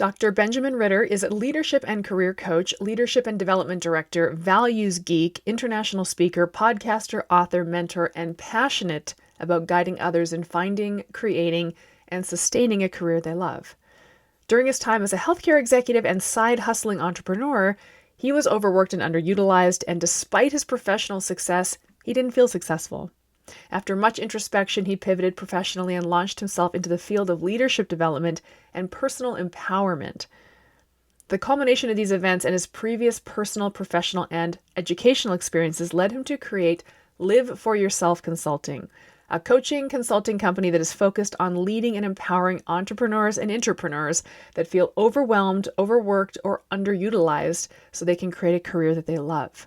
Dr. Benjamin Ritter is a leadership and career coach, leadership and development director, values geek, international speaker, podcaster, author, mentor, and passionate about guiding others in finding, creating, and sustaining a career they love. During his time as a healthcare executive and side hustling entrepreneur, he was overworked and underutilized, and despite his professional success, he didn't feel successful. After much introspection, he pivoted professionally and launched himself into the field of leadership development and personal empowerment. The culmination of these events and his previous personal, professional, and educational experiences led him to create Live for Yourself Consulting, a coaching consulting company that is focused on leading and empowering entrepreneurs and intrapreneurs that feel overwhelmed, overworked, or underutilized so they can create a career that they love.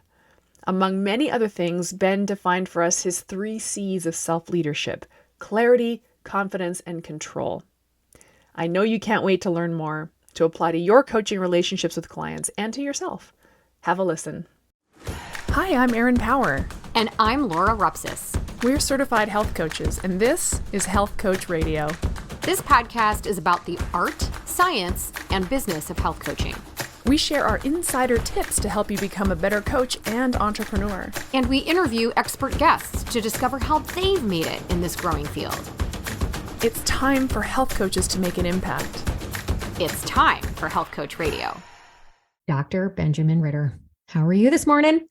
Among many other things, Ben defined for us his 3 C's of self-leadership: clarity, confidence, and control. I know you can't wait to learn more, to apply to your coaching relationships with clients and to yourself. Have a listen. Hi, I'm Erin Power. And I'm Laura Rupsis. We're certified health coaches, and this is Health Coach Radio. This podcast is about the art, science, and business of health coaching. We share our insider tips to help you become a better coach and entrepreneur. And we interview expert guests to discover how they've made it in this growing field. It's time for health coaches to make an impact. It's time for Health Coach Radio. Dr. Benjamin Ritter, how are you this morning?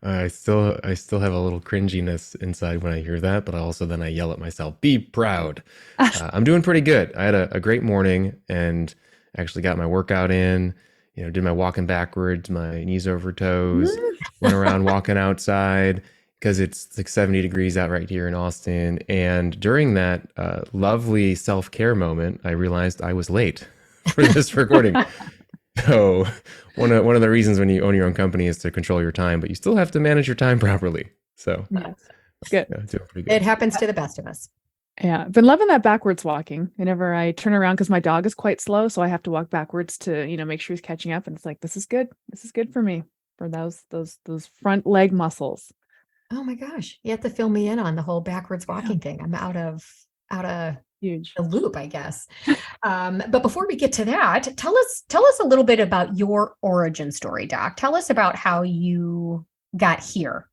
I still have a little cringiness inside when I hear that, but I yell at myself, be proud. I'm doing pretty good. I had a great morning and actually got my workout in, did my walking backwards, my knees over toes, went around walking outside because it's like 70 degrees out right here in Austin. And during that lovely self-care moment, I realized I was late for this recording. So one of the reasons when you own your own company is to control your time, but you still have to manage your time properly. So good. Yeah, doing pretty good. It happens to the best of us. Yeah, I've been loving that backwards walking. Whenever I turn around, because my dog is quite slow, so I have to walk backwards to, make sure he's catching up. And it's like, this is good. This is good for me, for those front leg muscles. Oh my gosh. You have to fill me in on the whole backwards walking thing. I'm out of Huge. the loop, I guess. But before we get to that, tell us a little bit about your origin story, Doc. Tell us about how you got here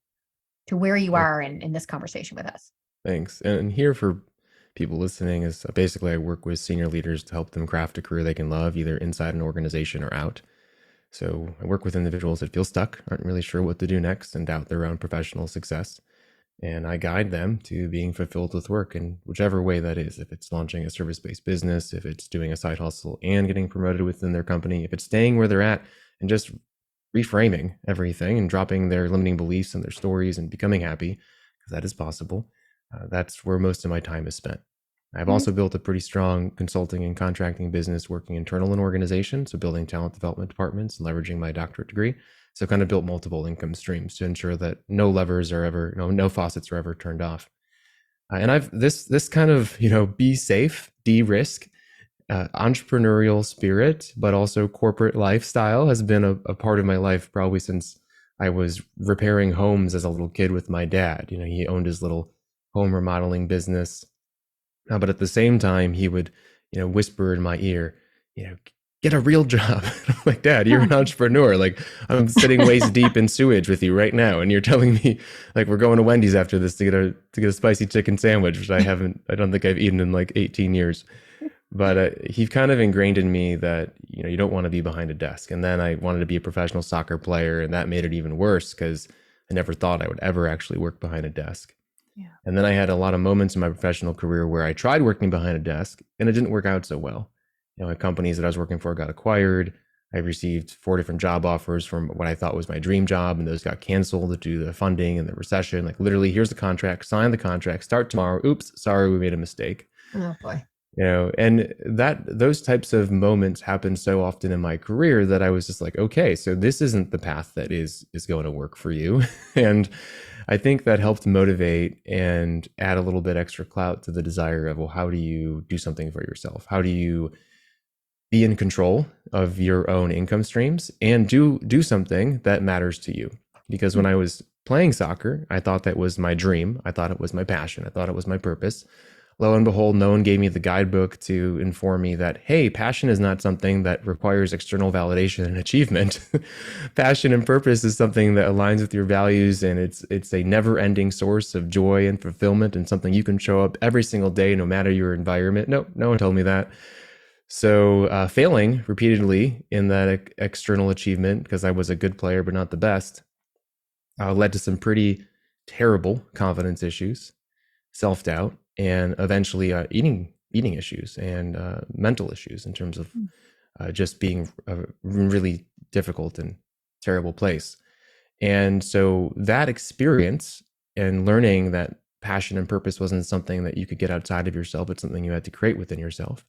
to where you are in this conversation with us. Thanks. And here for people listening is basically I work with senior leaders to help them craft a career they can love, either inside an organization or out. So I work with individuals that feel stuck, aren't really sure what to do next, and doubt their own professional success. And I guide them to being fulfilled with work in whichever way that is. If it's launching a service-based business, if it's doing a side hustle and getting promoted within their company, if it's staying where they're at and just reframing everything and dropping their limiting beliefs and their stories and becoming happy, because that is possible. That's where most of my time is spent. I've also built a pretty strong consulting and contracting business working internal in organization, so building talent development departments and leveraging my doctorate degree. So kind of built multiple income streams to ensure that no levers are ever, no faucets are ever turned off. And I've this kind of, be safe, de-risk, entrepreneurial spirit, but also corporate lifestyle has been a part of my life probably since I was repairing homes as a little kid with my dad. He owned his little home remodeling business. But at the same time, he would, whisper in my ear, get a real job. I'm like, Dad, you're an entrepreneur. Like, I'm sitting waist deep in sewage with you right now, and you're telling me, like, we're going to Wendy's after this to get a spicy chicken sandwich, which I don't think I've eaten in like 18 years. But he kind of ingrained in me that, you don't want to be behind a desk. And then I wanted to be a professional soccer player, and that made it even worse because I never thought I would ever actually work behind a desk. Yeah. And then I had a lot of moments in my professional career where I tried working behind a desk and it didn't work out so well. Companies that I was working for got acquired. I received 4 different job offers from what I thought was my dream job, and those got canceled due to the funding and the recession. Like, literally, here's the contract, sign the contract, start tomorrow. Oops, sorry, we made a mistake. Oh boy. And those types of moments happen so often in my career that I was just like, okay, so this isn't the path that is going to work for you. And I think that helped motivate and add a little bit extra clout to the desire of, well, how do you do something for yourself? How do you be in control of your own income streams and do something that matters to you? Because when I was playing soccer, I thought that was my dream. I thought it was my passion. I thought it was my purpose. lo and behold, no one gave me the guidebook to inform me that, hey, passion is not something that requires external validation and achievement. Passion and purpose is something that aligns with your values, and it's a never-ending source of joy and fulfillment, and something you can show up every single day, no matter your environment. No, no one told me that. So failing repeatedly in that external achievement, because I was a good player but not the best, led to some pretty terrible confidence issues, self-doubt, and eventually eating issues and mental issues in terms of just being a really difficult and terrible place. And so that experience and learning that passion and purpose wasn't something that you could get outside of yourself, it's something you had to create within yourself.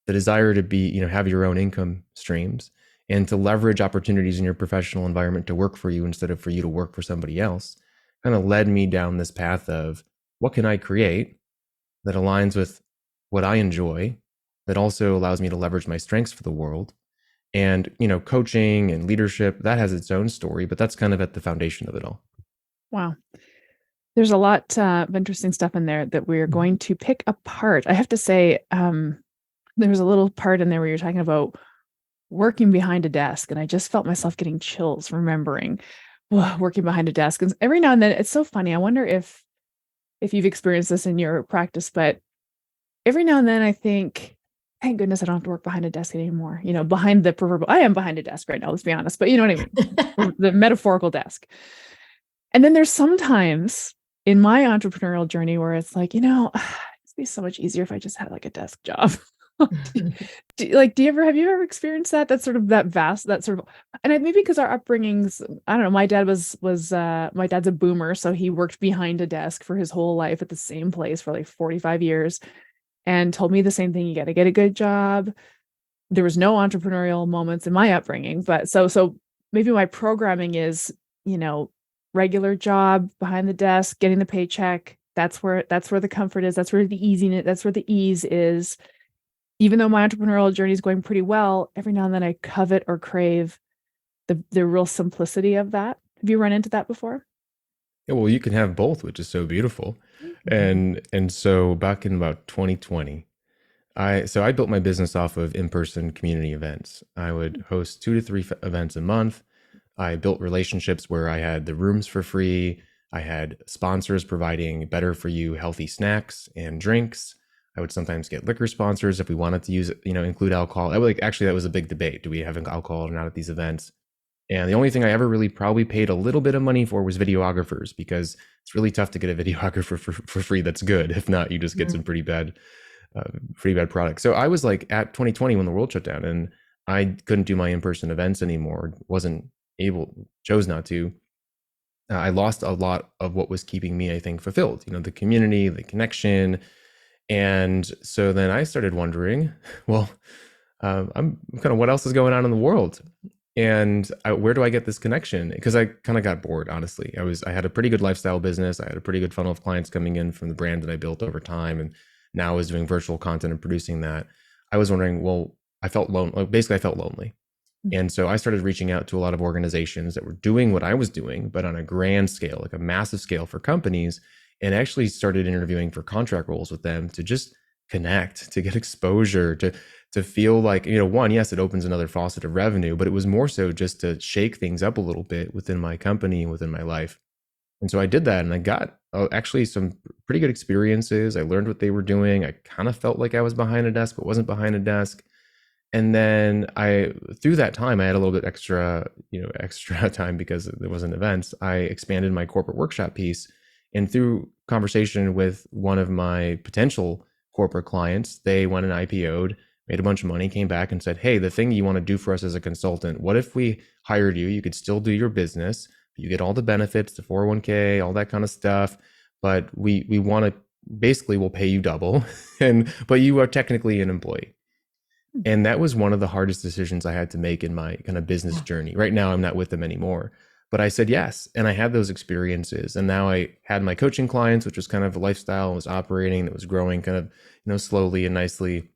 The desire to be, have your own income streams and to leverage opportunities in your professional environment to work for you instead of for you to work for somebody else kind of led me down this path of what can I create that aligns with what I enjoy, that also allows me to leverage my strengths for the world. And, coaching and leadership, that has its own story, but that's kind of at the foundation of it all. Wow. There's a lot of interesting stuff in there that we're going to pick apart. I have to say, there's a little part in there where you're talking about working behind a desk, and I just felt myself getting chills remembering working behind a desk. And every now and then, it's so funny. I wonder if you've experienced this in your practice, but every now and then I think, thank goodness I don't have to work behind a desk anymore. Behind the proverbial, I am behind a desk right now, let's be honest, but you know what I mean? The metaphorical desk. And then there's sometimes in my entrepreneurial journey where it's like, it'd be so much easier if I just had like a desk job. Have you ever experienced that? That's sort of and maybe because our upbringings, I don't know, my dad my dad's a boomer, so he worked behind a desk for his whole life at the same place for like 45 years and told me the same thing. You got to get a good job. There was no entrepreneurial moments in my upbringing, but so maybe my programming is, regular job behind the desk, getting the paycheck. That's where the comfort is. That's where the easiness, that's where the ease is. Even though my entrepreneurial journey is going pretty well, every now and then I covet or crave the real simplicity of that. Have you run into that before? Yeah, well, you can have both, which is so beautiful. And so back in about 2020, I built my business off of in-person community events. I would host 2 to 3 events a month. I built relationships where I had the rooms for free. I had sponsors providing better for you healthy snacks and drinks. I would sometimes get liquor sponsors if we wanted to use, include alcohol. That was a big debate. Do we have alcohol or not at these events? And the only thing I ever really probably paid a little bit of money for was videographers, because it's really tough to get a videographer for free that's good. If not, you just get some pretty bad product. So I was like at 2020 when the world shut down and I couldn't do my in-person events anymore, chose not to. I lost a lot of what was keeping me, I think, fulfilled, the community, the connection. And so then I started wondering, well, I'm kind of, what else is going on in the world? And where do I get this connection? Because I kind of got bored, honestly. I had a pretty good lifestyle business. I had a pretty good funnel of clients coming in from the brand that I built over time. And now I was doing virtual content and producing that. I was wondering, well, I felt lonely. Basically, I felt lonely. And so I started reaching out to a lot of organizations that were doing what I was doing, but on a grand scale, like a massive scale for companies, and actually started interviewing for contract roles with them to just connect, to get exposure, to feel like, yes, it opens another faucet of revenue, but it was more so just to shake things up a little bit within my company and within my life. And so I did that, and I got actually some pretty good experiences. I learned what they were doing. I kind of felt like I was behind a desk, but wasn't behind a desk. And then through that time, I had a little bit extra time because there wasn't events. I expanded my corporate workshop piece. And through conversation with one of my potential corporate clients, they went and IPO'd, made a bunch of money, came back and said, hey, the thing you want to do for us as a consultant, what if we hired you? You could still do your business. You get all the benefits, the 401k, all that kind of stuff. But we want to, basically we'll pay you double, but you are technically an employee. And that was one of the hardest decisions I had to make in my kind of business journey. Right now, I'm not with them anymore, but I said yes. And I had those experiences. And now I had my coaching clients, which was kind of a lifestyle, was operating, that was growing kind of, slowly and nicely.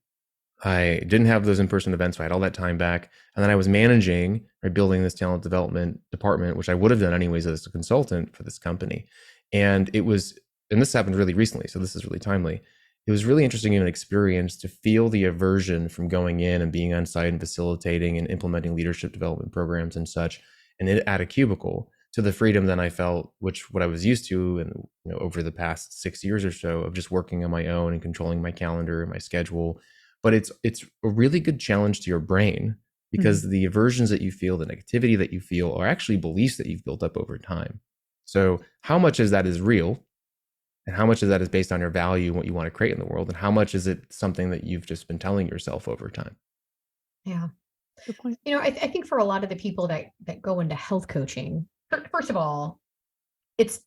I didn't have those in-person events, so I had all that time back. And then I was managing or building this talent development department, which I would have done anyways as a consultant for this company. And this happened really recently, so this is really timely. it was really interesting in an experience to feel the aversion from going in and being on site and facilitating and implementing leadership development programs and such, and at a cubicle, to the freedom that I felt, which what I was used to, and over the past 6 years or so of just working on my own and controlling my calendar and my schedule. But it's a really good challenge to your brain, because the aversions that you feel, the negativity that you feel, are actually beliefs that you've built up over time. So how much of that is real, and how much of that is based on your value and what you want to create in the world, and how much is it something that you've just been telling yourself over time? Yeah. Good point. I think for a lot of the people that go into health coaching, first of all, it's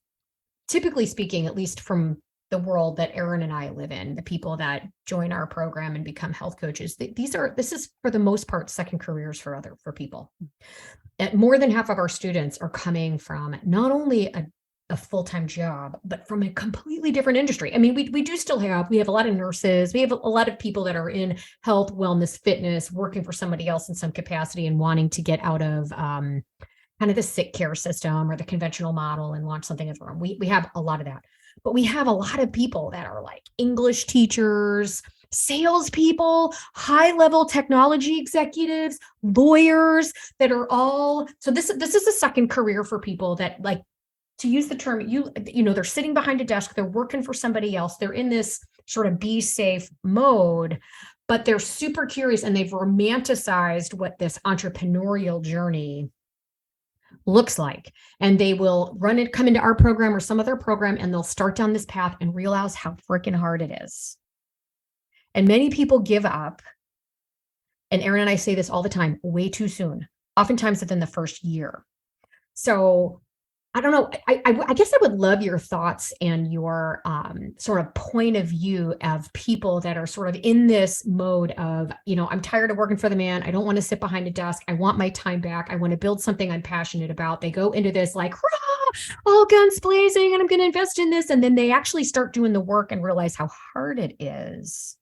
typically speaking, at least from the world that Aaron and I live in, the people that join our program and become health coaches, this is for the most part second careers for people. And more than half of our students are coming from not only a full-time job, but from a completely different industry. I mean, we do still we have a lot of nurses, we have a lot of people that are in health, wellness, fitness, working for somebody else in some capacity and wanting to get out of kind of the sick care system or the conventional model and launch something of their own. We have a lot of that, but we have a lot of people that are like English teachers, salespeople, high-level technology executives, lawyers that are all. So this is a second career for people that, like, to use the term, they're sitting behind a desk, they're working for somebody else, they're in this sort of be safe mode, but they're super curious and they've romanticized what this entrepreneurial journey looks like. And they will come into our program or some other program, and they'll start down this path and realize how freaking hard it is. And many people give up. And Aaron and I say this all the time, way too soon, oftentimes within the first year. So I don't know. I guess I would love your thoughts and your sort of point of view of people that are sort of in this mode of, I'm tired of working for the man. I don't want to sit behind a desk. I want my time back. I want to build something I'm passionate about. They go into this like, all guns blazing, and I'm going to invest in this. And then they actually start doing the work and realize how hard it is.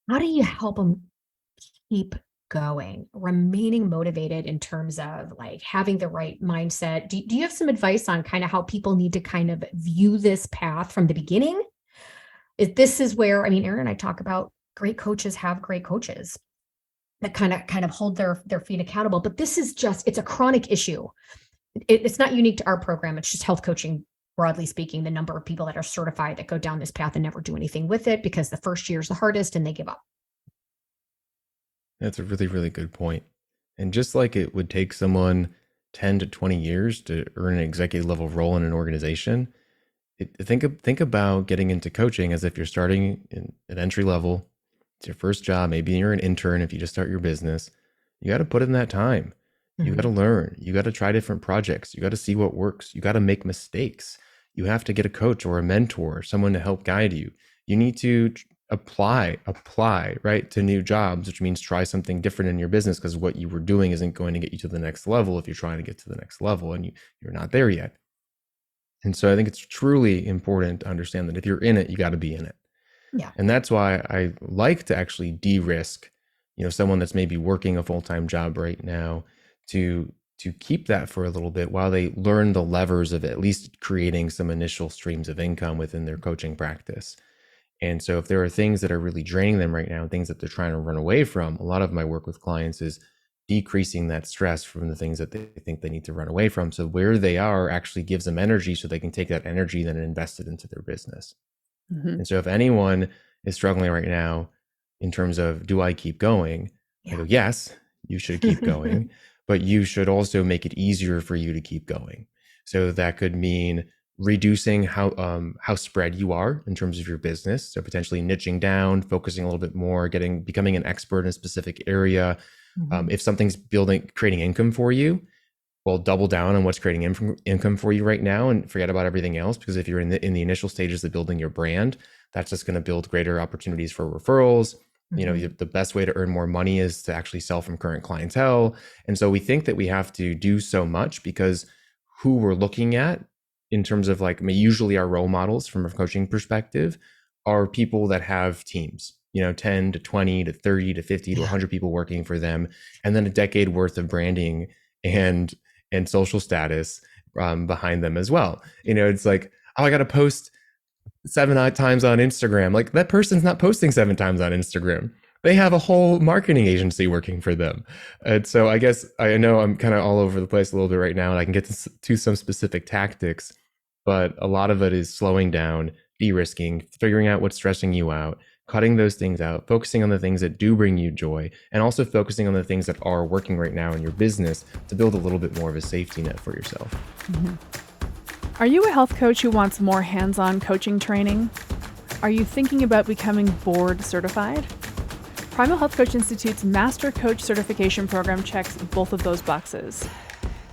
How do you help them keep going, remaining motivated in terms of like having the right mindset? Do you have some advice on kind of how people need to kind of view this path from the beginning? This is where, I mean, Aaron and I talk about great coaches have great coaches that kind of hold their feet accountable, but this is it's a chronic issue. It's not unique to our program. It's just health coaching, broadly speaking, the number of people that are certified that go down this path and never do anything with it because the first year is the hardest and they give up. That's a really, really good point. And just like it would take someone 10 to 20 years to earn an executive level role in an organization, think about getting into coaching as if you're starting at entry level. It's your first job. Maybe you're an intern if you just start your business. You got to put in that time. You got to learn. You got to try different projects. You got to see what works. You got to make mistakes. You have to get a coach or a mentor, someone to help guide you. You need to apply, right, to new jobs, which means try something different in your business, because what you were doing isn't going to get you to the next level if you're trying to get to the next level and you're not there yet. And so I think it's truly important to understand that if you're in it, you got to be in it. Yeah. And that's why I like to actually de-risk, someone that's maybe working a full-time job right now to keep that for a little bit while they learn the levers of at least creating some initial streams of income within their coaching practice. And so if there are things that are really draining them right now, things that they're trying to run away from, a lot of my work with clients is decreasing that stress from the things that they think they need to run away from. So where they are actually gives them energy so they can take that energy then and invest it into their business. And so if anyone is struggling right now in terms of, do I keep going? I go, yes, you should keep going, but you should also make it easier for you to keep going. So that could mean reducing how spread you are in terms of your business. So potentially niching down, focusing a little bit more, becoming an expert in a specific area. If something's creating income for you, well, double down on what's creating income for you right now and forget about everything else. Because if you're in the initial stages of building your brand, that's just going to build greater opportunities for referrals. The best way to earn more money is to actually sell from current clientele. And so we think that we have to do so much because who we're looking at in terms of usually our role models from a coaching perspective are people that have teams, 10 to 20 to 30 to 50 to 100 people working for them. And then a decade worth of branding and social status behind them as well. It's like, oh, I got to post seven times on Instagram. Like that person's not posting seven times on Instagram. They have a whole marketing agency working for them. And so I guess I know I'm kind of all over the place a little bit right now, and I can get to some specific tactics, but a lot of it is slowing down, de-risking, figuring out what's stressing you out, cutting those things out, focusing on the things that do bring you joy, and also focusing on the things that are working right now in your business to build a little bit more of a safety net for yourself. Mm-hmm. Are you a health coach who wants more hands-on coaching training? Are you thinking about becoming board certified? Primal Health Coach Institute's Master Coach Certification Program checks both of those boxes.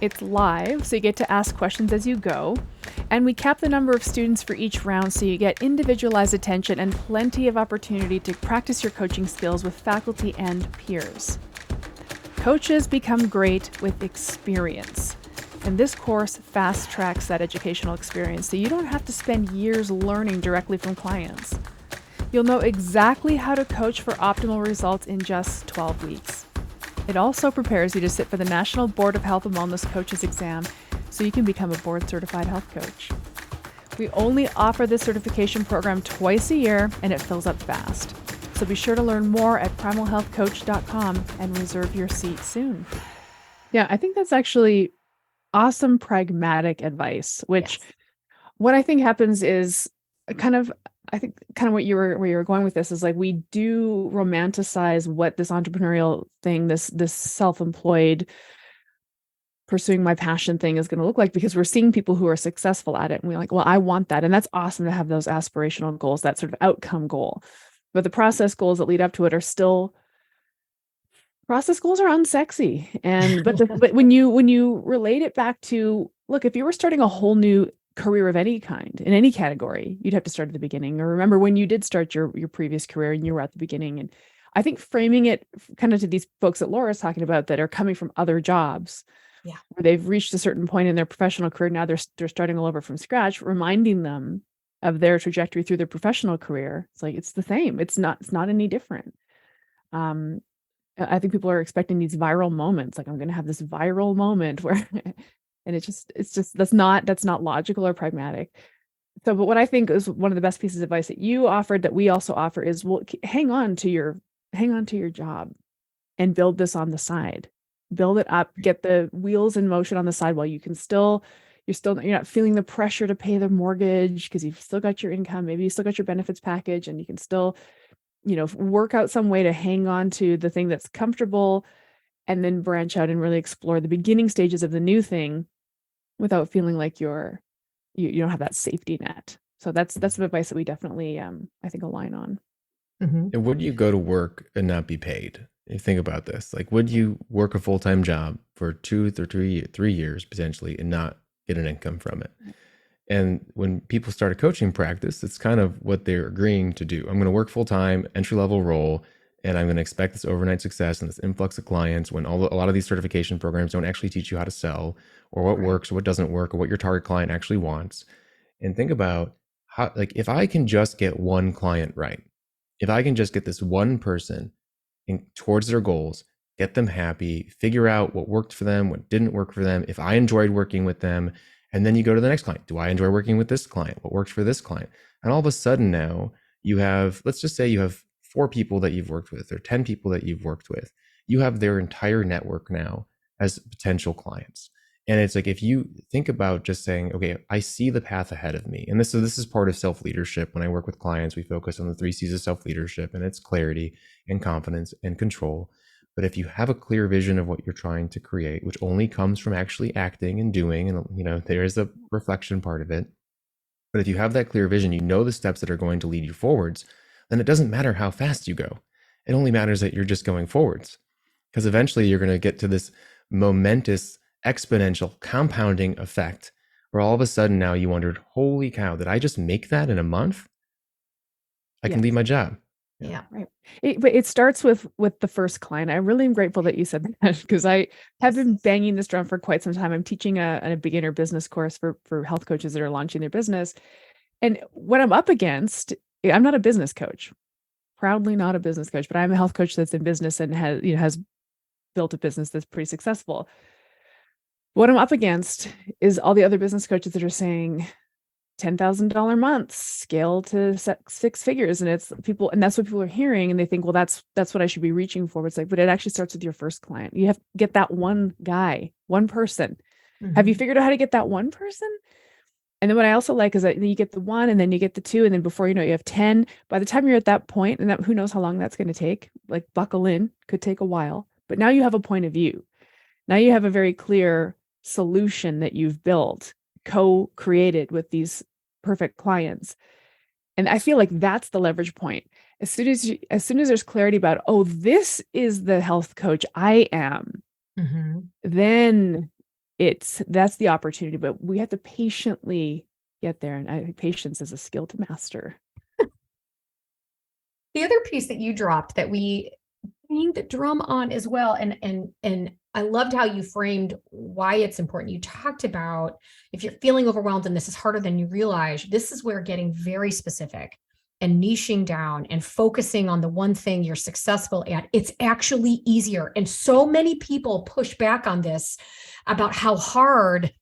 It's live, so you get to ask questions as you go, and we cap the number of students for each round so you get individualized attention and plenty of opportunity to practice your coaching skills with faculty and peers. Coaches become great with experience, and this course fast tracks that educational experience so you don't have to spend years learning directly from clients. You'll know exactly how to coach for optimal results in just 12 weeks. It also prepares you to sit for the National Board of Health and Wellness Coaches exam so you can become a board-certified health coach. We only offer this certification program twice a year, and it fills up fast. So be sure to learn more at primalhealthcoach.com and reserve your seat soon. Yeah, I think that's actually awesome pragmatic advice, which what I think happens is I think what where you were going with this is like we do romanticize what this entrepreneurial thing, this self-employed pursuing my passion thing is going to look like because we're seeing people who are successful at it. And we're like, well, I want that. And that's awesome to have those aspirational goals, that sort of outcome goal. But the process goals that lead up to it are still process goals are unsexy. And but when you relate it back to, look, if you were starting a whole new career of any kind in any category, you'd have to start at the beginning, or remember when you did start your previous career and you were at the beginning. And I think framing it kind of to these folks that Laura's talking about that are coming from other jobs, where they've reached a certain point in their professional career, now they're starting all over from scratch, reminding them of their trajectory through their professional career. It's like it's the same. It's not any different. I think people are expecting these viral moments, like I'm going to have this viral moment where and it's just that's not logical or pragmatic. So, but what I think is one of the best pieces of advice that you offered that we also offer is, well, hang on to your job and build this on the side. Build it up, get the wheels in motion on the side while you're not feeling the pressure to pay the mortgage because you've still got your income, maybe you still got your benefits package, and you can still, work out some way to hang on to the thing that's comfortable and then branch out and really explore the beginning stages of the new thing without feeling like you don't have that safety net. So that's some advice that we definitely I think align on. Mm-hmm. And would you go to work and not be paid? You think about this. Like, would you work a full-time job for 2 or 3 years potentially and not get an income from it? And when people start a coaching practice, it's kind of what they're agreeing to do. I'm going to work full-time, entry-level role, and I'm going to expect this overnight success and this influx of clients when a lot of these certification programs don't actually teach you how to sell or what works or what doesn't work or what your target client actually wants. And think about how, like, if I can just get one client right, if I can just get this one person towards their goals, get them happy, figure out what worked for them, what didn't work for them, if I enjoyed working with them, and then you go to the next client. Do I enjoy working with this client? What works for this client? And all of a sudden now you have, let's just say you have 4 people that you've worked with or 10 people that you've worked with. You have their entire network now as potential clients. And it's like, if you think about just saying, okay, I see the path ahead of me. And this is part of self-leadership. When I work with clients, we focus on the 3 C's of self-leadership, and it's clarity and confidence and control. But if you have a clear vision of what you're trying to create, which only comes from actually acting and doing, and there is a reflection part of it. But if you have that clear vision, you know the steps that are going to lead you forwards, then it doesn't matter how fast you go. It only matters that you're just going forwards. Because eventually you're going to get to this momentous, exponential compounding effect where all of a sudden now you wondered, holy cow, did I just make that in a month? I can leave my job. Yeah. Right. But it starts with the first client. I really am grateful that you said that because I have been banging this drum for quite some time. I'm teaching a beginner business course for health coaches that are launching their business. And what I'm up against, I'm not a business coach, proudly not a business coach, but I'm a health coach that's in business and has built a business that's pretty successful. What I'm up against is all the other business coaches that are saying, $10,000 months scale to six figures. And it's people, and that's what people are hearing. And they think, well, that's what I should be reaching for. But it's like, but it actually starts with your first client. You have to get that one guy, one person. Have you figured out how to get that one person? And then what I also like is that you get the one and then you get the two. And then before you know it, you have 10. By the time you're at that point, and that who knows how long that's going to take, like buckle in, could take a while. But now you have a point of view. Now you have a very clear solution that you've built, co-created with these perfect clients. And I feel like that's the leverage point. As soon as there's clarity about, oh, this is the health coach I am, then that's the opportunity. But we have to patiently get there. And I think patience is a skill to master. The other piece that you dropped that we need to drum on as well, and I loved how you framed why it's important. You talked about if you're feeling overwhelmed and this is harder than you realize, this is where getting very specific and niching down and focusing on the one thing you're successful at, it's actually easier. And so many people push back on this about how hard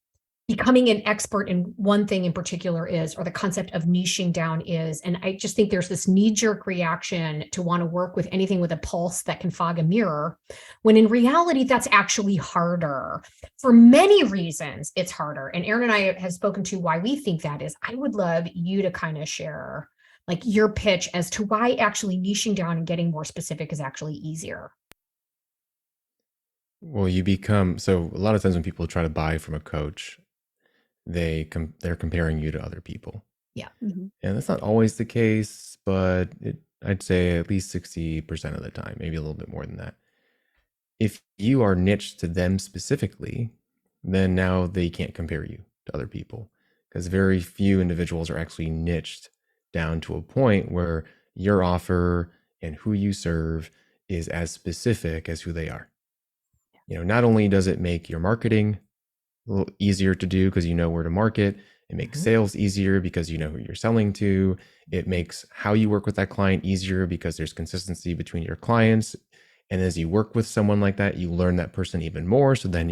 becoming an expert in one thing in particular is, or the concept of niching down is. And I just think there's this knee-jerk reaction to want to work with anything with a pulse that can fog a mirror, when in reality, that's actually harder. For many reasons, it's harder. And Erin and I have spoken to why we think that is. I would love you to kind of share like your pitch as to why actually niching down and getting more specific is actually easier. Well, so a lot of times when people try to buy from a coach, they're comparing you to other people. Yeah. And that's not always the case, but I'd say at least 60% of the time, maybe a little bit more than that. If you are niched to them specifically, then now they can't compare you to other people, because very few individuals are actually niched down to a point where your offer and who you serve is as specific as who they are. Not only does it make your marketing a little easier to do because you know where to market, it makes sales easier because you know who you're selling to. It makes how you work with that client easier because there's consistency between your clients. And as you work with someone like that, you learn that person even more. So then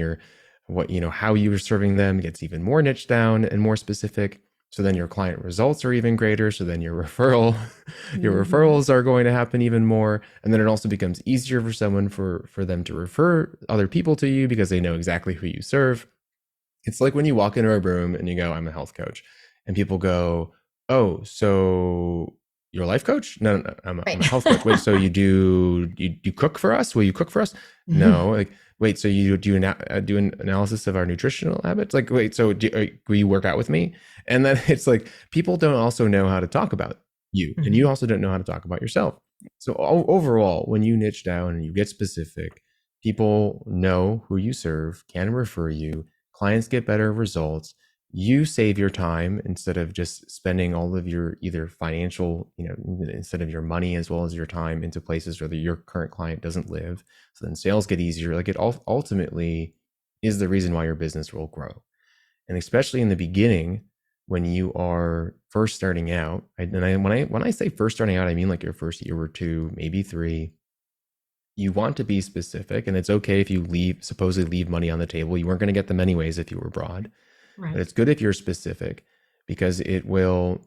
how you're serving them gets even more niched down and more specific. So then your client results are even greater. So then your referrals are going to happen even more. And then it also becomes easier for someone for them to refer other people to you because they know exactly who you serve. It's like when you walk into a room and you go, I'm a health coach. And people go, oh, so you're a life coach? No, I'm a health coach. Wait, so you cook for us? Will you cook for us? No. Like, wait, so you do an analysis of our nutritional habits? Like, wait, so will you work out with me? And then it's like, people don't also know how to talk about you, and you also don't know how to talk about yourself. So overall, when you niche down and you get specific, people know who you serve, can refer you, clients get better results, you save your time instead of just spending all of your either financial, instead of your money as well as your time into places where your current client doesn't live. So then sales get easier. Like, it ultimately is the reason why your business will grow. And especially in the beginning, when you are first starting out, when I say first starting out, I mean like your first year or two, maybe 3. You want to be specific, and it's okay if you supposedly leave money on the table. You weren't going to get them anyways if you were broad. Right. But it's good if you're specific, because it will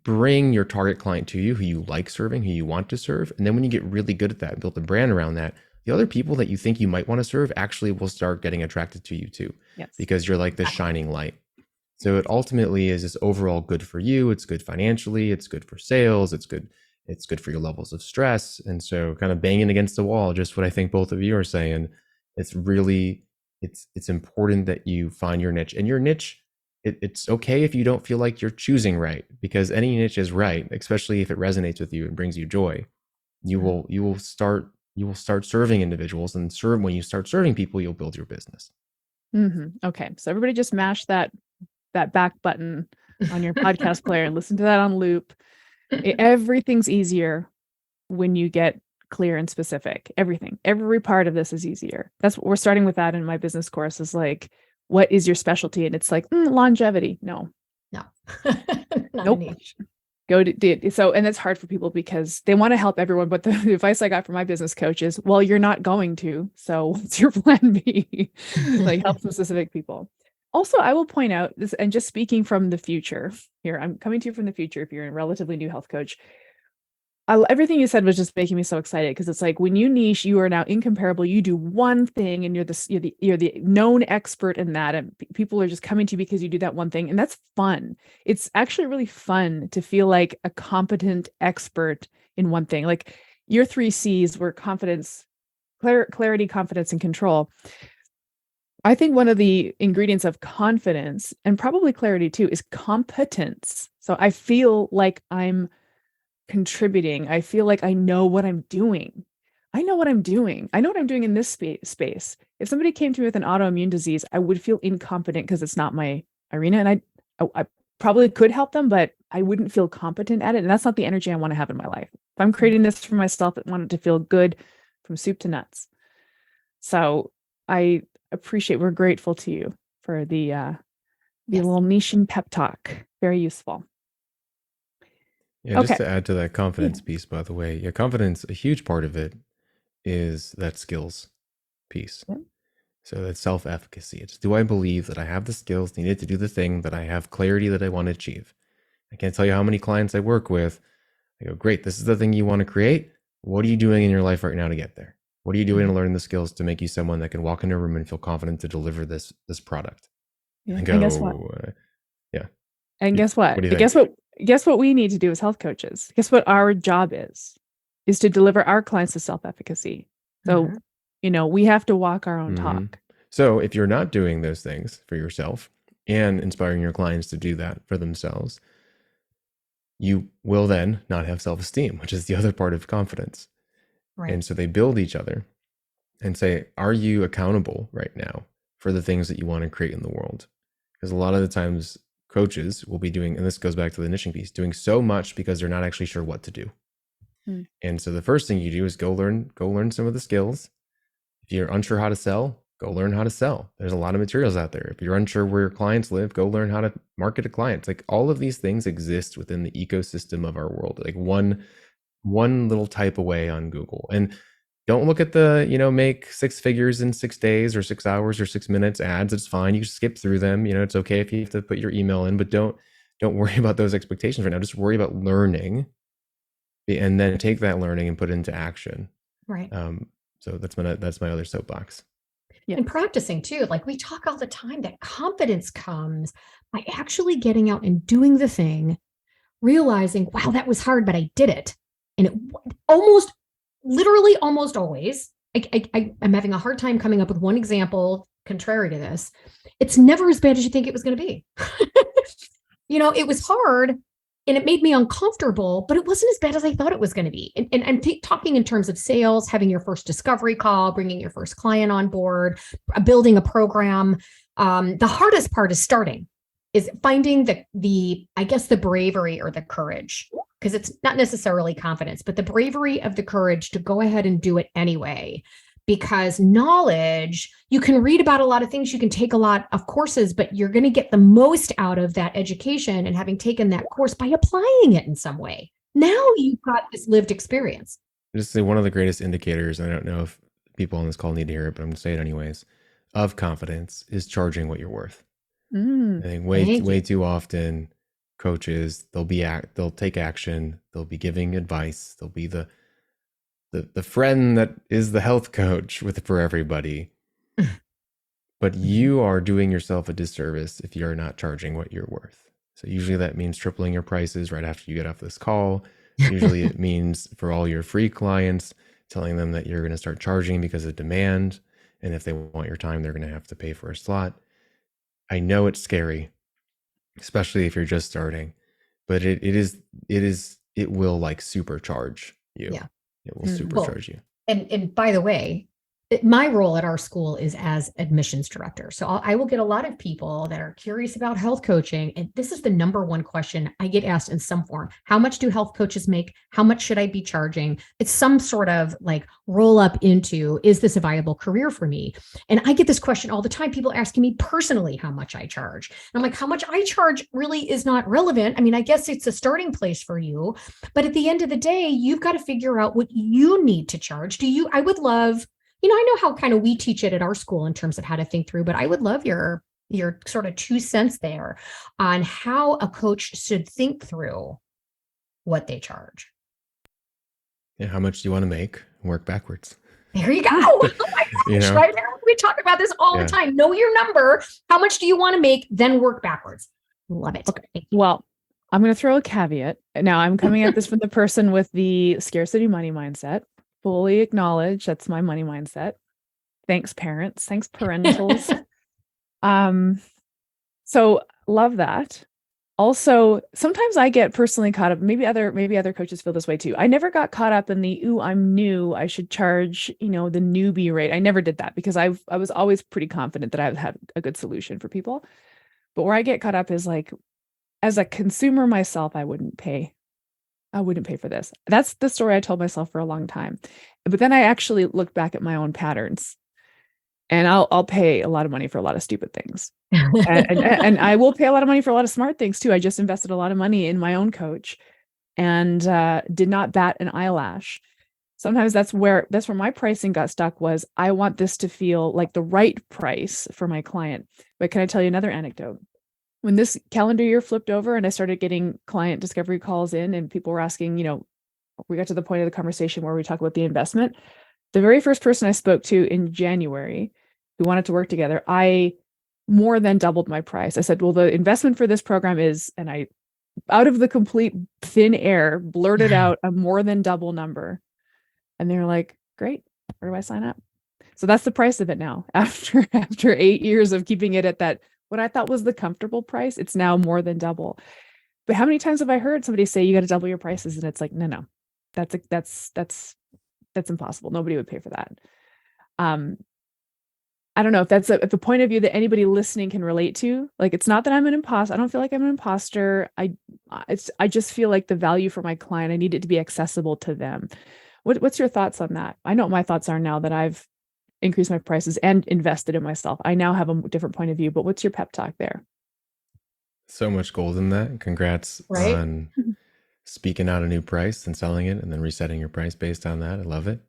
bring your target client to you, who you like serving, who you want to serve. And then when you get really good at that, build a brand around that, the other people that you think you might want to serve actually will start getting attracted to you too. Yes. Because you're like the shining light. So it ultimately is just overall good for you. It's good financially. It's good for sales. It's good for your levels of stress. And so kind of banging against the wall, just what I think both of you are saying, it's really, it's important that you find your niche. And your niche, it's okay if you don't feel like you're choosing right, because any niche is right, especially if it resonates with you and brings you joy. You will start serving individuals, and when you start serving people, you'll build your business. Okay. So everybody just mash that back button on your podcast player and listen to that on loop. Everything's easier when you get clear and specific. Every part of this is easier. That's what we're starting with. That in my business course is like, what is your specialty? And it's like longevity. No. Nope. Go to so, and it's hard for people because they want to help everyone. But the advice I got from my business coach is, well, you're not going to. So what's your plan B? Like, help some specific people. Also, I will point out this, and just speaking from the future here, I'm coming to you from the future if you're a relatively new health coach. Everything you said was just making me so excited because it's like when you niche, you are now incomparable. You do one thing, and you're the known expert in that, and people are just coming to you because you do that one thing, and that's fun. It's actually really fun to feel like a competent expert in one thing. Like your three C's were confidence, clarity, confidence, and control. I think one of the ingredients of confidence and probably clarity too is competence. So I feel like I'm contributing. I feel like I know what I'm doing. I know what I'm doing. I know what I'm doing in this space. If somebody came to me with an autoimmune disease, I would feel incompetent because it's not my arena. And I probably could help them, but I wouldn't feel competent at it. And that's not the energy I want to have in my life. If I'm creating this for myself, I want it to feel good from soup to nuts. So I appreciate, we're grateful to you for the Yes. little niching pep talk. Very useful. Yeah, just Okay. to add to that confidence piece, by the way, yeah, confidence, a huge part of it is that skills piece. Yeah. So that's self-efficacy. It's, do I believe that I have the skills needed to do the thing, that I have clarity that I want to achieve? I can't tell you how many clients I work with. I go, great, this is the thing you want to create. What are you doing in your life right now to get there? What are you doing to learn the skills to make you someone that can walk in a room and feel confident to deliver this product? Yeah. And go, And guess what? Yeah. And guess what? What do you think? Guess what we need to do as health coaches? Guess what our job is to deliver our clients to self-efficacy. So, we have to walk our own talk. So if you're not doing those things for yourself and inspiring your clients to do that for themselves, you will then not have self-esteem, which is the other part of confidence. Right. And so they build each other and say, are you accountable right now for the things that you want to create in the world? Because a lot of the times coaches will be doing, and this goes back to the niching piece, doing so much because they're not actually sure what to do. And so the first thing you do is go learn some of the skills. If you're unsure how to sell, go learn how to sell. There's a lot of materials out there. If you're unsure where your clients live, go learn how to market to clients. Like all of these things exist within the ecosystem of our world, like one little type away on Google. And don't look at the, make 6 figures in 6 days or 6 hours or 6 minutes ads. It's fine. You skip through them. It's okay if you have to put your email in, but don't worry about those expectations right now. Just worry about learning and then take that learning and put it into action. Right. So that's my other soapbox. Yeah. And practicing too. Like we talk all the time that confidence comes by actually getting out and doing the thing, realizing, wow, that was hard, but I did it. And it literally almost always, I'm having a hard time coming up with one example contrary to this. It's never as bad as you think it was going to be. It was hard and it made me uncomfortable, but it wasn't as bad as I thought it was going to be. And I'm talking in terms of sales, having your first discovery call, bringing your first client on board, building a program. The hardest part is starting, is finding the bravery or the courage, because it's not necessarily confidence, but the bravery of the courage to go ahead and do it anyway. Because knowledge, you can read about a lot of things, you can take a lot of courses, but you're going to get the most out of that education and having taken that course by applying it in some way. Now you've got this lived experience. Just say one of the greatest indicators, I don't know if people on this call need to hear it, but I'm going to say it anyways, of confidence is charging what you're worth. I think way too often coaches, they'll take action, they'll be giving advice, they'll be the friend that is the health coach for everybody. But you are doing yourself a disservice if you're not charging what you're worth. So usually that means tripling your prices right after you get off this call. Usually it means for all your free clients, telling them that you're going to start charging because of demand. And if they want your time, they're going to have to pay for a slot. I know it's scary, especially if you're just starting, but it will like supercharge you. Yeah. It will supercharge you. And by the way, my role at our school is as admissions director. So I will get a lot of people that are curious about health coaching. And this is the number one question I get asked in some form. How much do health coaches make? How much should I be charging? It's some sort of like roll up into, is this a viable career for me? And I get this question all the time. People asking me personally how much I charge. And I'm like, how much I charge really is not relevant. I mean, I guess it's a starting place for you. But at the end of the day, you've got to figure out what you need to charge. I would love, I know how kind of we teach it at our school in terms of how to think through, but I would love your your sort of 2 cents there on how a coach should think through what they charge. Yeah, how much do you want to make? Work backwards. There you go. Oh my You gosh, know? right now we talk about this all the Yeah. time. Know your number. How much do you want to make? Then work backwards. Love it. Okay. Well, I'm going to throw a caveat. Now, I'm coming at this from the person with the scarcity money mindset. Fully acknowledge that's my money mindset. Thanks, parents. Thanks, parentals. So love that. Also, sometimes I get personally caught up. Maybe other coaches feel this way too. I never got caught up in the, ooh, I'm new, I should charge, the newbie rate. I never did that because I was always pretty confident that I had a good solution for people. But where I get caught up is like, as a consumer myself, I wouldn't pay for this. That's the story I told myself for a long time. But then I actually looked back at my own patterns, and I'll pay a lot of money for a lot of stupid things. And I will pay a lot of money for a lot of smart things too. I just invested a lot of money in my own coach and did not bat an eyelash. Sometimes that's where my pricing got stuck. Was I want this to feel like the right price for my client. But can I tell you another anecdote? When this calendar year flipped over and I started getting client discovery calls in and people were asking, we got to the point of the conversation where we talk about the investment. The very first person I spoke to in January who wanted to work together, I more than doubled my price. I said, well, the investment for this program is, and I, out of the complete thin air, blurted out a more than double number. And they were like, great, where do I sign up? So that's the price of it now. After 8 years of keeping it at that, what I thought was the comfortable price, it's now more than double. But how many times have I heard somebody say you got to double your prices? And it's like, no, that's impossible. Nobody would pay for that. I don't know if that's the point of view that anybody listening can relate to. Like, it's not that I'm an imposter. I don't feel like I'm an imposter. I just feel like the value for my client, I need it to be accessible to them. What's your thoughts on that? I know what my thoughts are now that I've increased my prices and invested in myself. I now have a different point of view, but what's your pep talk there? So much gold in that. Congrats Right? on speaking out a new price and selling it and then resetting your price based on that. I love it.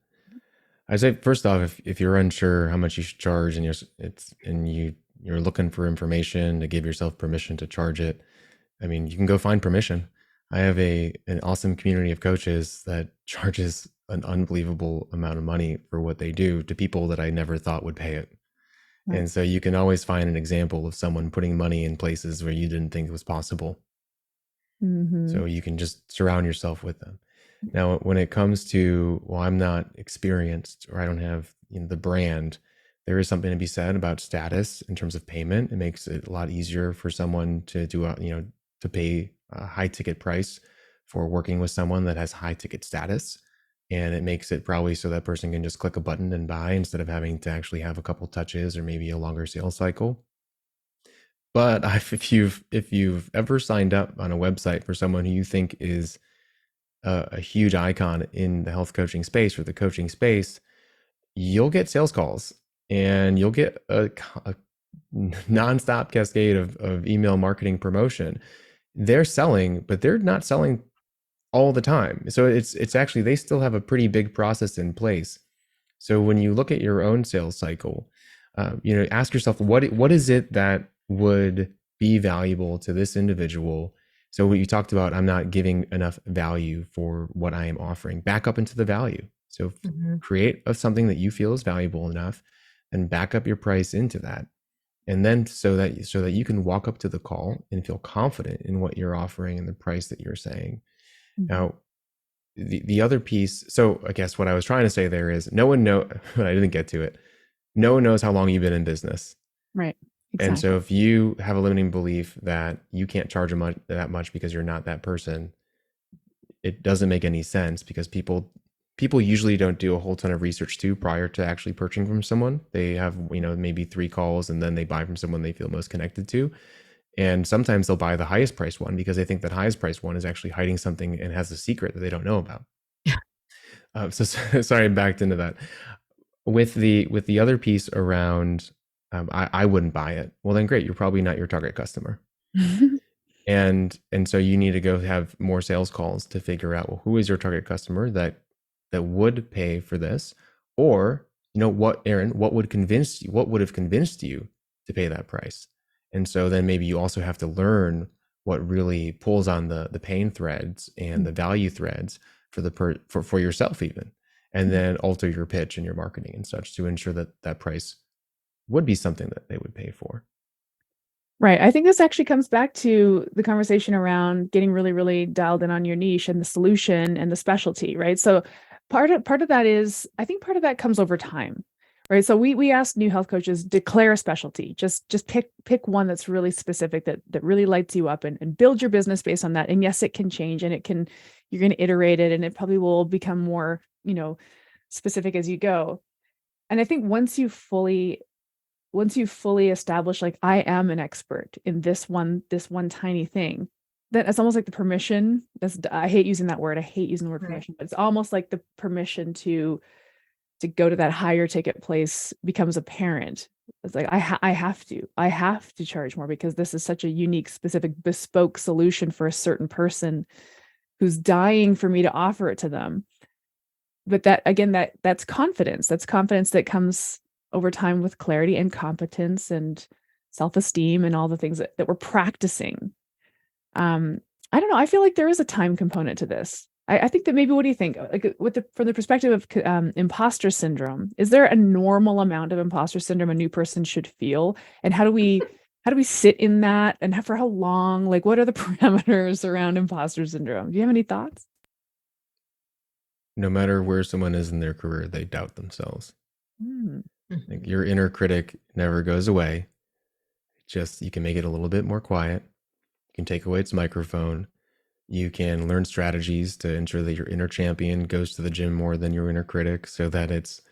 I say first off, if you're unsure how much you should charge and you're looking for information to give yourself permission to charge it, I mean, you can go find permission. I have an awesome community of coaches that charges an unbelievable amount of money for what they do to people that I never thought would pay it. Right. And so you can always find an example of someone putting money in places where you didn't think it was possible. Mm-hmm. So you can just surround yourself with them. Now, when it comes to, well, I'm not experienced or I don't have the brand, there is something to be said about status in terms of payment. It makes it a lot easier for someone to do to pay a high ticket price for working with someone that has high ticket status. And it makes it probably so that person can just click a button and buy instead of having to actually have a couple touches or maybe a longer sales cycle. But if you've ever signed up on a website for someone who you think is a huge icon in the health coaching space or the coaching space, you'll get sales calls and you'll get a nonstop cascade of email marketing promotion. They're selling, but they're not selling all the time. So it's actually, they still have a pretty big process in place. So when you look at your own sales cycle, ask yourself, what is it that would be valuable to this individual? So what you talked about, I'm not giving enough value for what I am offering. Back up into the value. So create something that you feel is valuable enough and back up your price into that. And then so that you can walk up to the call and feel confident in what you're offering and the price that you're saying. Now, the other piece, so I guess what I was trying to say there is no one but I didn't get to it. No one knows how long you've been in business. Right. Exactly. And so if you have a limiting belief that you can't charge that much because you're not that person, it doesn't make any sense, because people usually don't do a whole ton of research too prior to actually purchasing from someone. They have, maybe 3 calls and then they buy from someone they feel most connected to. And sometimes they'll buy the highest priced one because they think that highest priced one is actually hiding something and has a secret that they don't know about. So sorry, I backed into that. With the other piece around, I wouldn't buy it. Well, then great, you're probably not your target customer. And so you need to go have more sales calls to figure out, well, who is your target customer that would pay for this? Or, what, Aaron, what would have convinced you to pay that price? And so then maybe you also have to learn what really pulls on the pain threads and the value threads for yourself even, and then alter your pitch and your marketing and such to ensure that that price would be something that they would pay for. Right. I think this actually comes back to the conversation around getting really, really dialed in on your niche and the solution and the specialty, right? So part of that is, I think part of that comes over time, right? So we ask new health coaches, declare a specialty. Just pick one that's really specific, that really lights you up, and build your business based on that. And yes, it can change, and you're going to iterate it, and it probably will become more, specific as you go. And I think once you fully establish, like, I am an expert in this one tiny thing, then it's almost like the permission. I hate using that word. I hate using the word Right. permission, but it's almost like the permission to go to that higher ticket place becomes apparent. It's like I have to charge more because this is such a unique, specific, bespoke solution for a certain person who's dying for me to offer it to them. But that, again, that's confidence. That's confidence that comes over time with clarity and competence and self-esteem and all the things that we're practicing. Um, I don't know. I feel like there is a time component to this. I think that maybe, what do you think? Like, from the perspective of imposter syndrome, is there a normal amount of imposter syndrome a new person should feel? And how do we sit in that, and for how long? Like, what are the parameters around imposter syndrome? Do you have any thoughts? No matter where someone is in their career, they doubt themselves. Hmm. Like, your inner critic never goes away. Just, you can make it a little bit more quiet. You can take away its microphone. You can learn strategies to ensure that your inner champion goes to the gym more than your inner critic, so that it's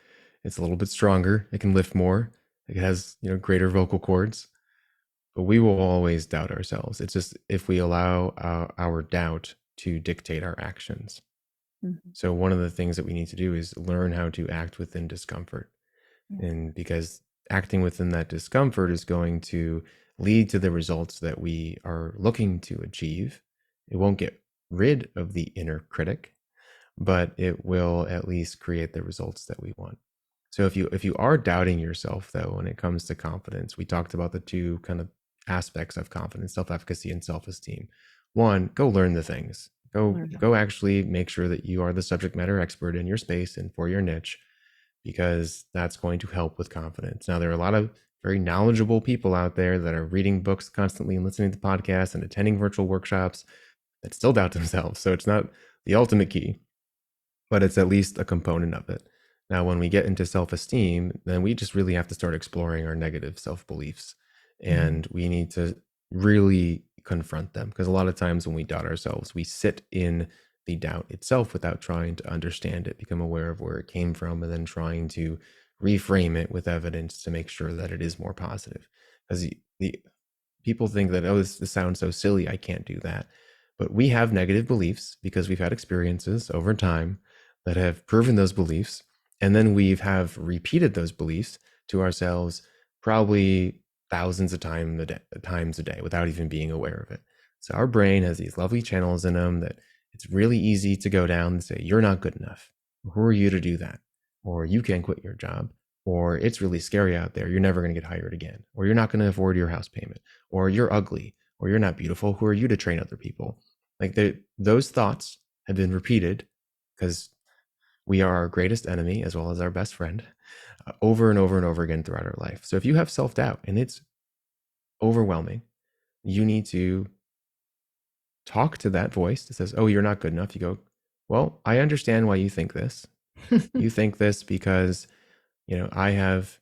a little bit stronger. It can lift more. It has, greater vocal cords. But we will always doubt ourselves. It's just if we allow our doubt to dictate our actions. Mhm. So one of the things that we need to do is learn how to act within discomfort. Yeah. And because acting within that discomfort is going to lead to the results that we are looking to achieve. It won't get rid of the inner critic, but it will at least create the results that we want. So if you are doubting yourself, though, when it comes to confidence, we talked about the two kind of aspects of confidence: self-efficacy and self-esteem. One, go learn the things. Go Learn them. go actually make sure that you are the subject matter expert in your space and for your niche, because that's going to help with confidence. Now, there are a lot of very knowledgeable people out there that are reading books constantly and listening to podcasts and attending virtual workshops that still doubt themselves. So it's not the ultimate key, but it's at least a component of it. Now, when we get into self-esteem, then we just really have to start exploring our negative self-beliefs, and we need to really confront them, because a lot of times when we doubt ourselves, we sit in the doubt itself without trying to understand it, become aware of where it came from, and then trying to reframe it with evidence to make sure that it is more positive. Because the people think that, oh, this sounds so silly, I can't do that. But we have negative beliefs because we've had experiences over time that have proven those beliefs. And then have repeated those beliefs to ourselves probably thousands of times a day without even being aware of it. So our brain has these lovely channels in them that it's really easy to go down and say, you're not good enough. Who are you to do that? Or you can't quit your job. Or it's really scary out there. You're never going to get hired again. Or you're not going to afford your house payment. Or you're ugly. Or you're not beautiful. Who are you to train other people? Like, those thoughts have been repeated because we are our greatest enemy as well as our best friend, over and over and over again throughout our life. So if you have self-doubt and it's overwhelming, you need to talk to that voice that says, oh, you're not good enough. You go, well, I understand why you think this. You think this because, I have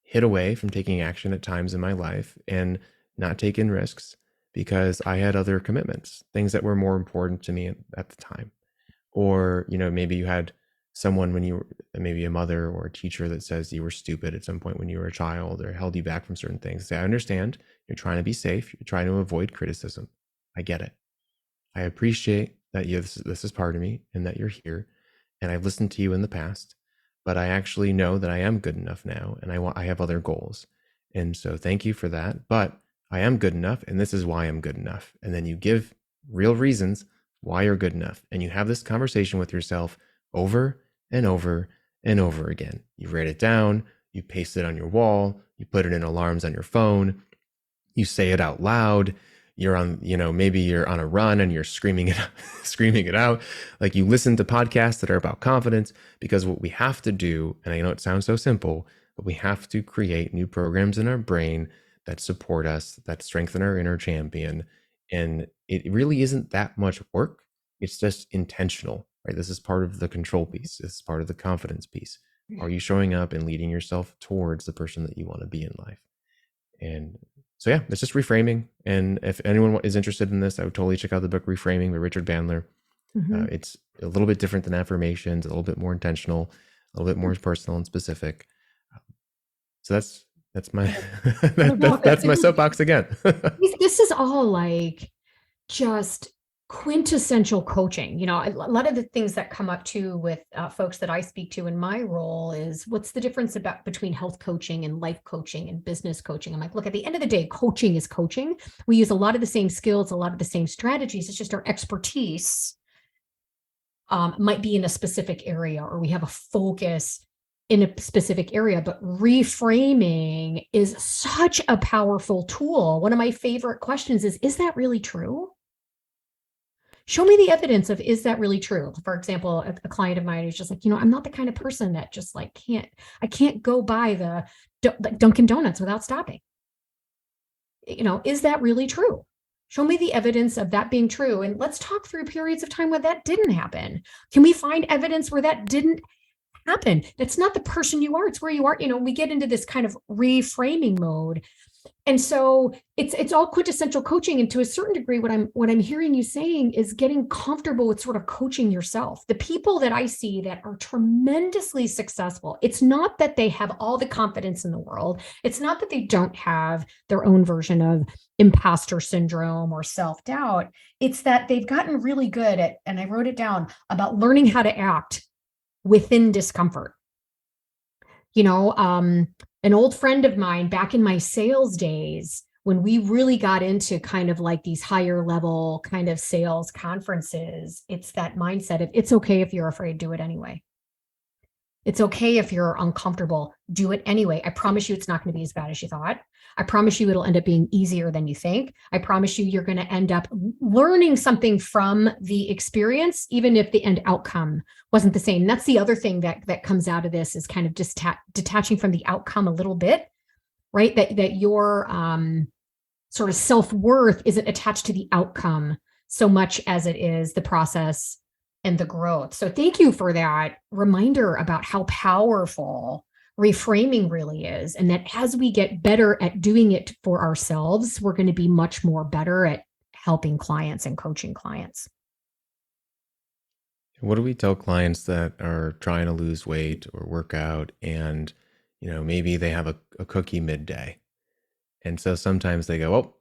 hid away from taking action at times in my life and not taken risks because I had other commitments, things that were more important to me at the time. Or, maybe you had someone when you were, maybe a mother or a teacher, that says you were stupid at some point when you were a child or held you back from certain things. Say, I understand. You're trying to be safe. You're trying to avoid criticism. I get it. I appreciate that this is part of me and that you're here. And I've listened to you in the past, but I actually know that I am good enough now, and I have other goals. And so thank you for that. But I am good enough, and this is why I'm good enough. And then you give real reasons why you're good enough. And you have this conversation with yourself over and over and over again. You write it down, you paste it on your wall, you put it in alarms on your phone, You say it out loud. You're on, maybe you're on a run and you're screaming it, screaming it out. Like, you listen to podcasts that are about confidence, because what we have to do, and I know it sounds so simple, but we have to create new programs in our brain that support us, that strengthen our inner champion. And it really isn't that much work. It's just intentional, right? This is part of the control piece. This is part of the confidence piece. Are you showing up and leading yourself towards the person that you want to be in life? And so, yeah, it's just reframing. And if anyone is interested in this, I would totally check out the book Reframing by Richard Bandler. It's a little bit different than affirmations, a little bit more intentional, a little bit more personal and specific. So that's my that's my soapbox again. This is all like just quintessential coaching. A lot of the things that come up too with folks that I speak to in my role is, what's the difference between health coaching and life coaching and business coaching? I'm like, look, at the end of the day, coaching is coaching. We use a lot of the same skills, a lot of the same strategies. It's just our expertise might be in a specific area, or we have a focus in a specific area. But reframing is such a powerful tool. One of my favorite questions is that really true? Show me the evidence of, is that really true? For example, a client of mine is just like, I'm not the kind of person that just like I can't go by the Dunkin' Donuts without stopping. Is that really true? Show me the evidence of that being true. And let's talk through periods of time where that didn't happen. Can we find evidence where that didn't happen? That's not the person you are, it's where you are. We get into this kind of reframing mode. And so it's all quintessential coaching. And to a certain degree, what I'm hearing you saying is getting comfortable with sort of coaching yourself. The people that I see that are tremendously successful, it's not that they have all the confidence in the world. It's not that they don't have their own version of imposter syndrome or self-doubt. It's that they've gotten really good at, and I wrote it down, about learning how to act within discomfort. An old friend of mine back in my sales days, when we really got into kind of like these higher level kind of sales conferences, it's that mindset of, it's okay if you're afraid, do it anyway. It's okay if you're uncomfortable, do it anyway. I promise you it's not going to be as bad as you thought. I promise you it'll end up being easier than you think. I promise you you're going to end up learning something from the experience, even if the end outcome wasn't the same. That's the other thing that comes out of this, is kind of just detaching from the outcome a little bit, right? That your sort of self-worth isn't attached to the outcome so much as it is the process and the growth. So thank you for that reminder about how powerful reframing really is. And that as we get better at doing it for ourselves, we're going to be much more better at helping clients and coaching clients. What do we tell clients that are trying to lose weight or work out, and maybe they have a cookie midday? And so sometimes they go, oh,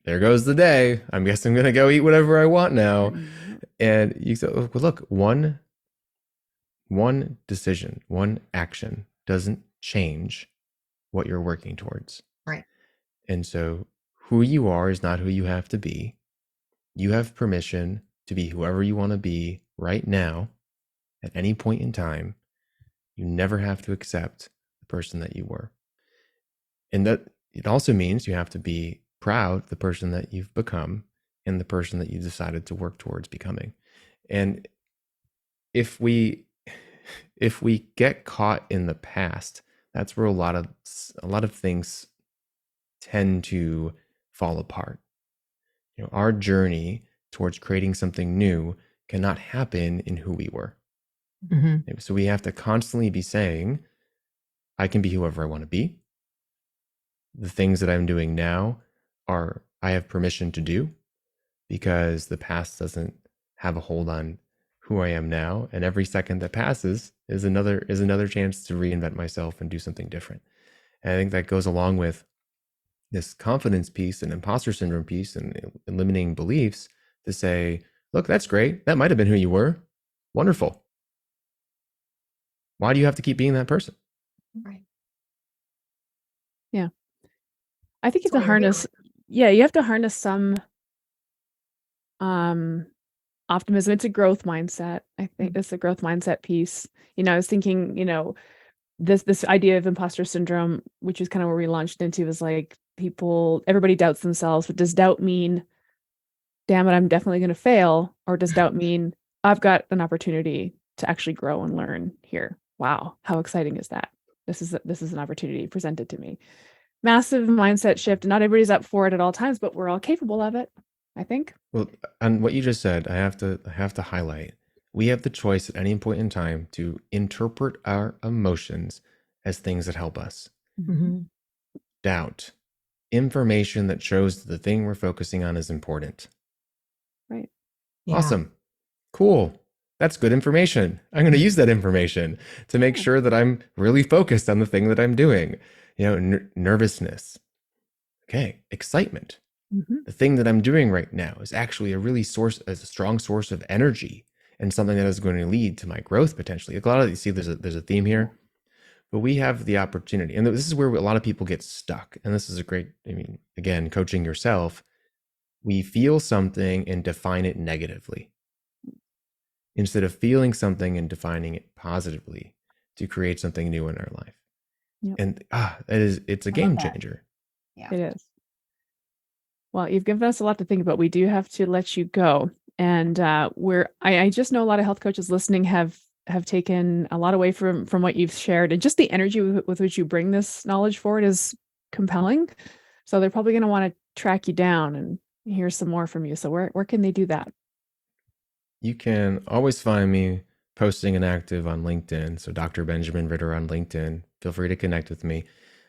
there goes the day. I guess I'm going to go eat whatever I want now. And you say, well, look, one decision, one action doesn't change what you're working towards. Right. And so who you are is not who you have to be. You have permission to be whoever you want to be right now at any point in time. You never have to accept the person that you were. And that it also means you have to be proud of the person that you've become and the person that you decided to work towards becoming. And if we get caught in the past, that's where a lot of things tend to fall apart. Our journey towards creating something new cannot happen in who we were. Mm-hmm. So we have to constantly be saying, I can be whoever I want to be. The things that I'm doing now I have permission to do, because the past doesn't have a hold on who I am now. And every second that passes is another chance to reinvent myself and do something different. And I think that goes along with this confidence piece and imposter syndrome piece and eliminating beliefs, to say, look, that's great. That might have been who you were. Wonderful. Why do you have to keep being that person? Right. Yeah. I think you have to harness, you have to harness some optimism. It's a growth mindset. I think it's a growth mindset piece. I was thinking, this idea of imposter syndrome, which is kind of where we launched into, is like, everybody doubts themselves, but does doubt mean, damn it, I'm definitely going to fail? Or does doubt mean I've got an opportunity to actually grow and learn here? Wow, how exciting is that? This is an opportunity presented to me. Massive mindset shift. Not everybody's up for it at all times, but we're all capable of it, I think. Well, and what you just said, I have to highlight. We have the choice at any point in time to interpret our emotions as things that help us. Mm-hmm. Doubt, information that shows that the thing we're focusing on is important. Right. Yeah. Awesome. Cool. That's good information. I'm going to use that information to make sure that I'm really focused on the thing that I'm doing. Nervousness. Okay. Excitement. Mm-hmm. The thing that I'm doing right now is actually a strong source of energy and something that is going to lead to my growth potentially. Like a lot of you see there's a theme here, but we have the opportunity. And this is where a lot of people get stuck. And this is a great, again, coaching yourself. We feel something and define it negatively instead of feeling something and defining it positively to create something new in our life. Yep. And it's a game changer. Yeah. It is. Well, you've given us a lot to think about. We do have to let you go. And I just know a lot of health coaches listening have taken a lot away from what you've shared, and just the energy with which you bring this knowledge forward is compelling. So they're probably going to want to track you down and hear some more from you. So where can they do that? You can always find me posting and active on LinkedIn. So Dr. Benjamin Ritter on LinkedIn. Feel free to connect with me.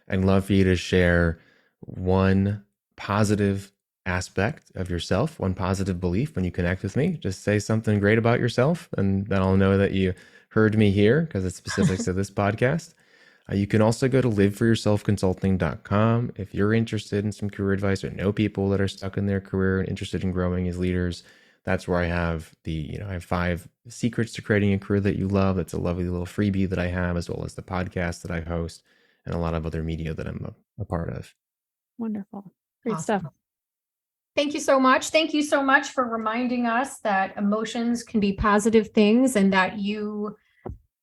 I'd love for you to share one positive aspect of yourself, one positive belief when you connect with me. Just say something great about yourself, and then I'll know that you heard me here because it's specific to this podcast. You can also go to liveforyourselfconsulting.com if you're interested in some career advice or know people that are stuck in their career and interested in growing as leaders. That's where I have I have 5 secrets to creating a career that you love. That's a lovely little freebie that I have, as well as the podcast that I host and a lot of other media that I'm a part of. Wonderful. Great Awesome. stuff. Thank you so much. Thank you so much for reminding us that emotions can be positive things and that you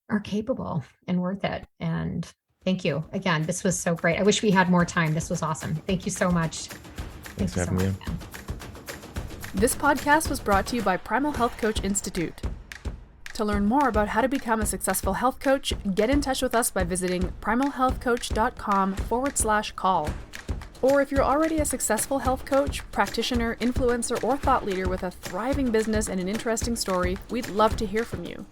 are capable and worth it. And thank you. Again, this was so great. I wish we had more time. This was awesome. Thank you so much. Thanks for having me. This podcast was brought to you by Primal Health Coach Institute. To learn more about how to become a successful health coach, get in touch with us by visiting primalhealthcoach.com/call. Or if you're already a successful health coach, practitioner, influencer, or thought leader with a thriving business and an interesting story, we'd love to hear from you.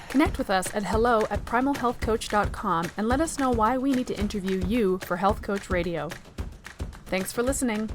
Connect with us at hello@primalhealthcoach.com and let us know why we need to interview you for Health Coach Radio. Thanks for listening.